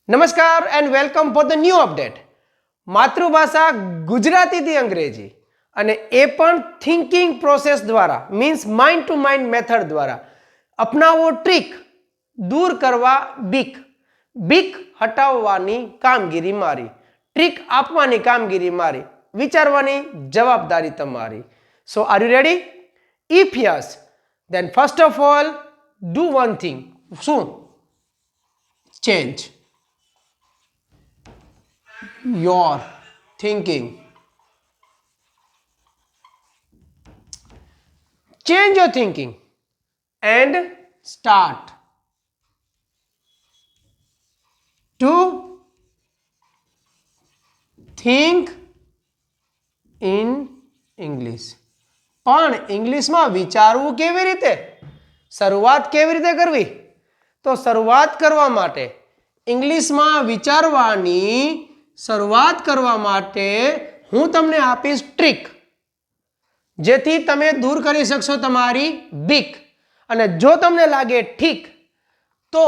નમસ્કાર and welcome for the new update. માતૃભાષા ગુજરાતીથી અંગ્રેજી અને એ પણ થિંકિંગ પ્રોસેસ દ્વારા means mind to mind method દ્વારા અપનાવો ટ્રીક દૂર કરવા બીક, બીક હટાવવાની કામગીરી મારી, ટ્રીક આપવાની કામગીરી મારી, વિચારવાની જવાબદારી તમારી. So are you ready? If yes, then first of all do one thing. શું? Change your thinking. Change your thinking and start to think in English. પણ ઇંગ્લિશમાં વિચારવું કેવી રીતે? શરૂઆત કેવી રીતે કરવી? તો શરૂઆત કરવા માટે ઇંગ્લિશમાં વિચારવાની શરૂઆત કરવા માટે હું તમને આપીશ ટ્રીક, જેથી તમે દૂર કરી શકશો તમારી બીક. અને જો તમને લાગે ઠીક તો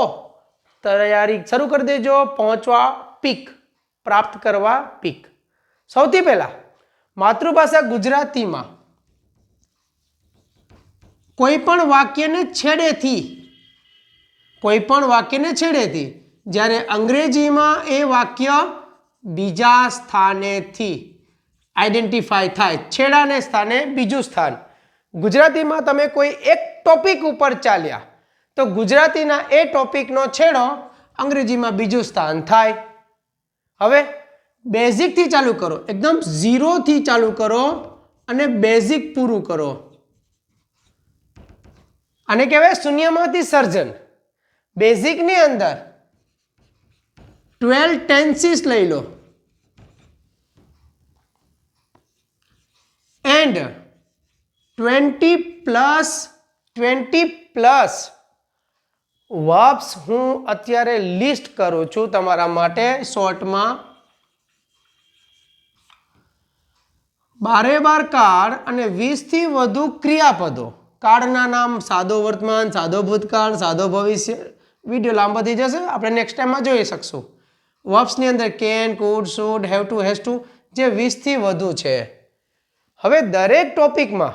તૈયારી શરૂ કરી દેજો પહોંચવા પીક, પ્રાપ્ત કરવા પીક. સૌથી પહેલા માતૃભાષા ગુજરાતીમાં કોઈ પણ વાક્યને છેડેથી જ્યારે અંગ્રેજીમાં એ વાક્ય બીજા સ્થાનેથી આઈડેન્ટિફાય થાય, છેડાને સ્થાને બીજું સ્થાન. ગુજરાતીમાં તમે કોઈ એક ટોપિક ઉપર ચાલ્યા તો ગુજરાતીના એ ટોપિકનો છેડો અંગ્રેજીમાં બીજું સ્થાન થાય. હવે બેઝિકથી ચાલુ કરો, એકદમ ઝીરોથી ચાલુ કરો અને બેઝિક પૂરું કરો. આને કહેવાય શૂન્યમાંથી સર્જન. બેઝિકની અંદર 12 ટેન્સીસ લઈ લો એન્ડ 20 પ્લસ વર્બ્સ હું અત્યારે લિસ્ટ કરું છું તમારા માટે શોર્ટમાં. 12 કાળ અને 20 થી વધુ ક્રિયાપદો. કાળના નામ સાદો વર્તમાન, સાદો ભૂતકાળ, સાદો ભવિષ્ય. વિડીયો લાંબો થઈ જશે, આપણે નેક્સ્ટ ટાઈમમાં જોઈ શકશું. વર્બ્સની અંદર can, could, should, have to, has to, જે 20 થી વધુ છે. હવે દરેક ટોપિકમાં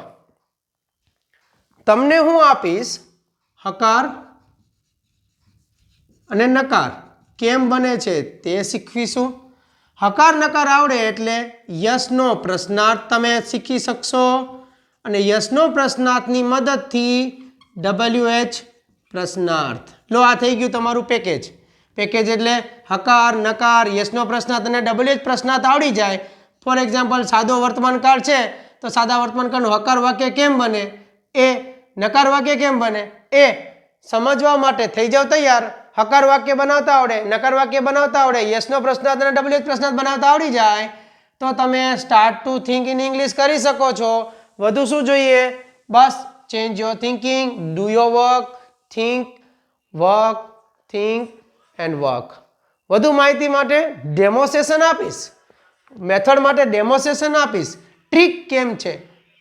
તમને હું આપીશ હકાર અને નકાર કેમ બને છે તે શીખવીશું. હકાર નકાર આવડે એટલે યસનો પ્રશ્નાર્થ તમે શીખી શકશો અને યસનો પ્રશ્નાર્થની મદદથી WH પ્રશ્નાર્થ. લો, આ થઈ ગયું તમારું પેકેજ. પેકેજ એટલે હકાર, નકાર, યસનો પ્રશ્નાર્થ અને WH પ્રશ્નાર્થ આવડી જાય. ફોર એક્ઝામ્પલ સાદો વર્તમાન કાળ છે તો સાદા વર્તમાન કાળનું હકાર વાક્ય કેમ બને, એ નકાર વાક્ય કેમ બને, એ સમજવા માટે થઈ જાવ તૈયાર. હકાર વાક્ય બનાવતા આવડે, નકાર વાક્ય બનાવતા આવડે, યસનો પ્રશ્નાર્થ અને WH પ્રશ્નાર્થ બનાવતા આવડી જાય તો તમે start to think in English કરી શકો છો. વધુ શું જોઈએ? બસ change your thinking, do your work, think, work, think and work. વધુ માહિતી માટે ડેમોન્સ્ટ્રેશન આપીશ, મેથડ માટે ડેમોન્સ્ટ્રેશન આપીશ, ટ્રીક કેમ છે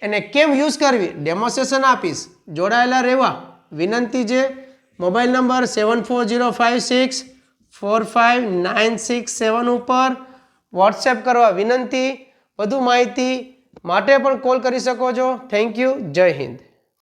એને કેમ યુઝ કરવી ડેમોન્સ્ટ્રેશન આપીશ. જોડાયેલા રહેવા વિનંતી છે. મોબાઈલ નંબર 7405645967 ઉપર વોટ્સએપ કરવા વિનંતી. વધુ માહિતી માટે પણ કોલ કરી શકો છો. Thank you. જય હિન્દ.